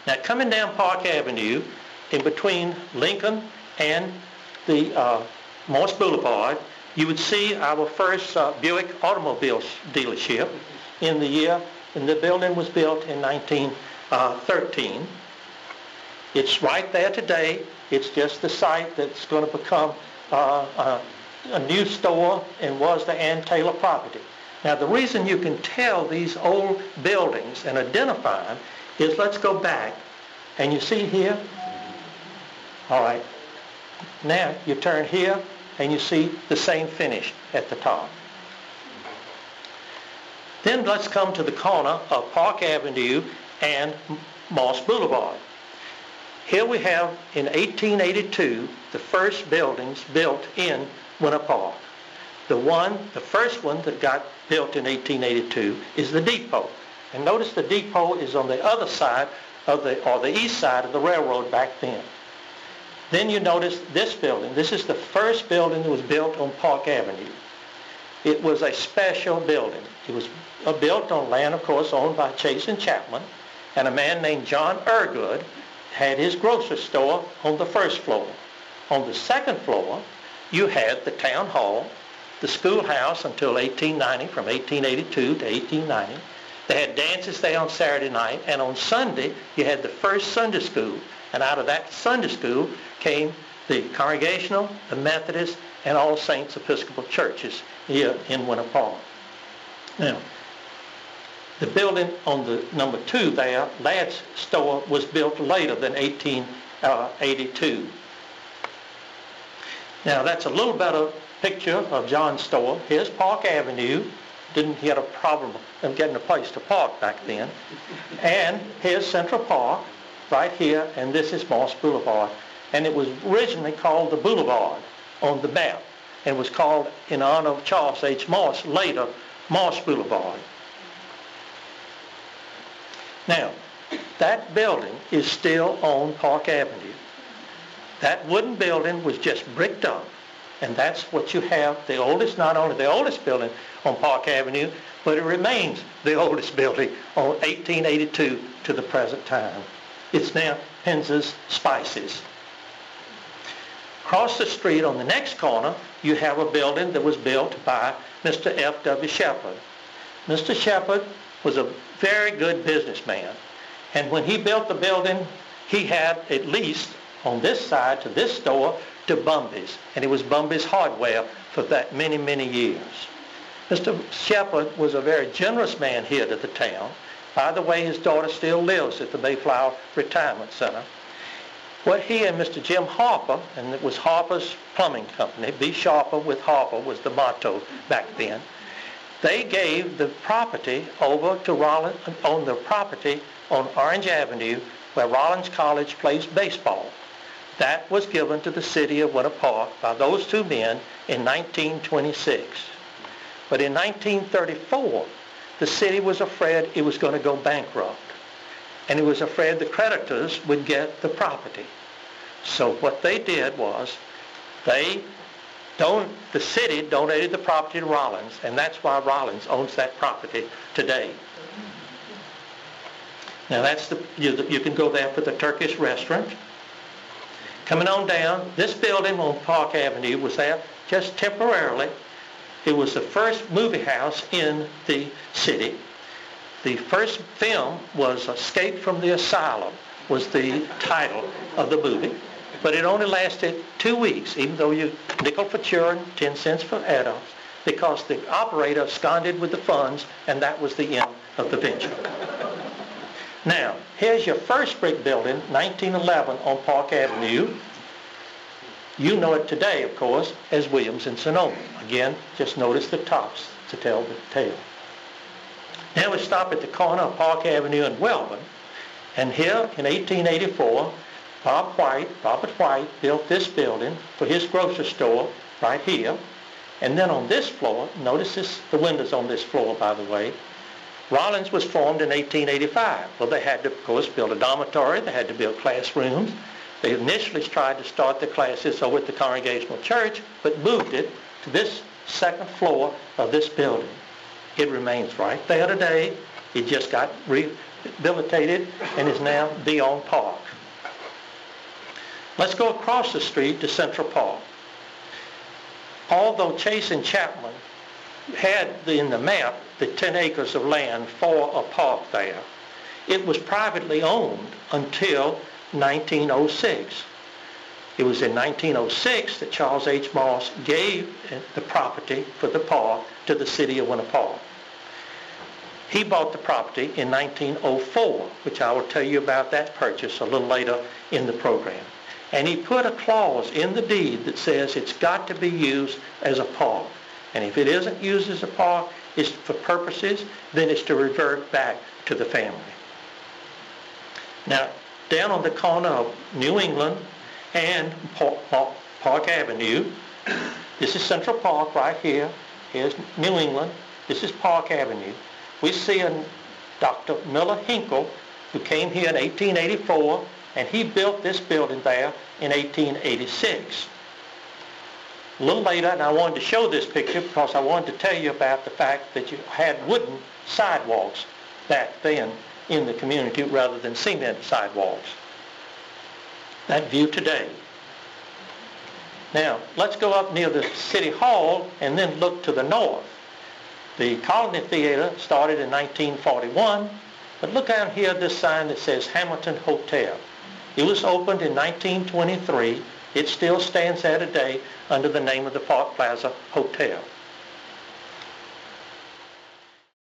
Now, coming down Park Avenue, in between Lincoln and the Morse Boulevard, you would see our first Buick automobile dealership in the building was built in 1913. It's right there today. It's just the site that's going to become a new store and was the Ann Taylor property. Now, the reason you can tell these old buildings and identify them is, let's go back, and you see here, all right, now you turn here and you see the same finish at the top. Then let's come to the corner of Park Avenue and Moss Boulevard. Here we have, in 1882, the first buildings built in Winter Park. The first one that got built in 1882 is the depot. And notice the depot is on the other side of the east side of the railroad back then. Then you notice this building. This is the first building that was built on Park Avenue. It was a special building. It was built on land, of course, owned by Chase and Chapman, and a man named John Ergood had his grocery store on the first floor. On the second floor, you had the town hall, the schoolhouse until 1890, from 1882 to 1890. They had dances there on Saturday night, and on Sunday, you had the first Sunday school. And out of that Sunday school came the Congregational, the Methodist, and All Saints Episcopal churches here in Winter Park. Now, the building on the number 2 there, Ladd's store, was built later than 1882. Now, that's a little better picture of John's store. Here's Park Avenue. He had a problem of getting a place to park back then. And here's Central Park, right here, and this is Moss Boulevard. And it was originally called the Boulevard on the map, and was called, in honor of Charles H. Moss, later Moss Boulevard. Now, that building is still on Park Avenue. That wooden building was just bricked up, and that's what you have, the oldest, not only the oldest building on Park Avenue, but it remains the oldest building on 1882 to the present time. It's now Penz's Spices. Across the street on the next corner, you have a building that was built by Mr. F.W. Shepard. Mr. Shepard was a very good businessman, and when he built the building, he had at least on this side to this store to Bumby's, and it was Bumby's Hardware for that many, many years. Mr. Shepard was a very generous man here to the town. By the way, his daughter still lives at the Mayflower Retirement Center. What he and Mr. Jim Harper, and it was Harper's Plumbing Company, be sharper with Harper was the motto back then, they gave the property over to Rollins, on the property on Orange Avenue where Rollins College plays baseball. That was given to the city of Winter Park by those two men in 1926. But in 1934, the city was afraid it was going to go bankrupt, and it was afraid the creditors would get the property. So what they did was the city donated the property to Rollins, and that's why Rollins owns that property today. Now that's you can go there for the Turkish restaurant. Coming on down, this building on Park Avenue was there just temporarily. It was the first movie house in the city. The first film was Escape from the Asylum, was the title of the movie. But it only lasted 2 weeks, even though you nickel for children, 10 cents for adults, because the operator absconded with the funds, and that was the end of the venture. Now, here's your first brick building, 1911 on Park Avenue. You know it today, of course, as Williams and Sonoma. Again, just notice the tops to tell the tale. Now we stop at the corner of Park Avenue and Welborn, and here in 1884, Robert White built this building for his grocery store right here. And then on this floor, notice the windows on this floor, by the way. Rollins was formed in 1885. Well, they had to, of course, build a dormitory. They had to build classrooms. They initially tried to start the classes over at the Congregational Church, but moved it to this second floor of this building. It remains right there today. It just got rehabilitated and is now Dion Park. Let's go across the street to Central Park. Although Chase and Chapman had in the map the 10 acres of land for a park there, it was privately owned until 1906. It was in 1906 that Charles H. Moss gave the property for the park to the city of Winter Park. He bought the property in 1904, which I will tell you about that purchase a little later in the program. And he put a clause in the deed that says it's got to be used as a park. And if it isn't used as a park, it's for purposes, then it's to revert back to the family. Now, down on the corner of New England and Park Avenue, this is Central Park right here. Here's New England. This is Park Avenue. We see a Dr. Miller Hinkle, who came here in 1884, and he built this building there in 1886. A little later, and I wanted to show this picture because I wanted to tell you about the fact that you had wooden sidewalks back then in the community rather than cement sidewalks. That view today. Now, let's go up near the City Hall and then look to the north. The Colony Theater started in 1941, but look down here at this sign that says Hamilton Hotel. It was opened in 1923. It still stands there today under the name of the Park Plaza Hotel.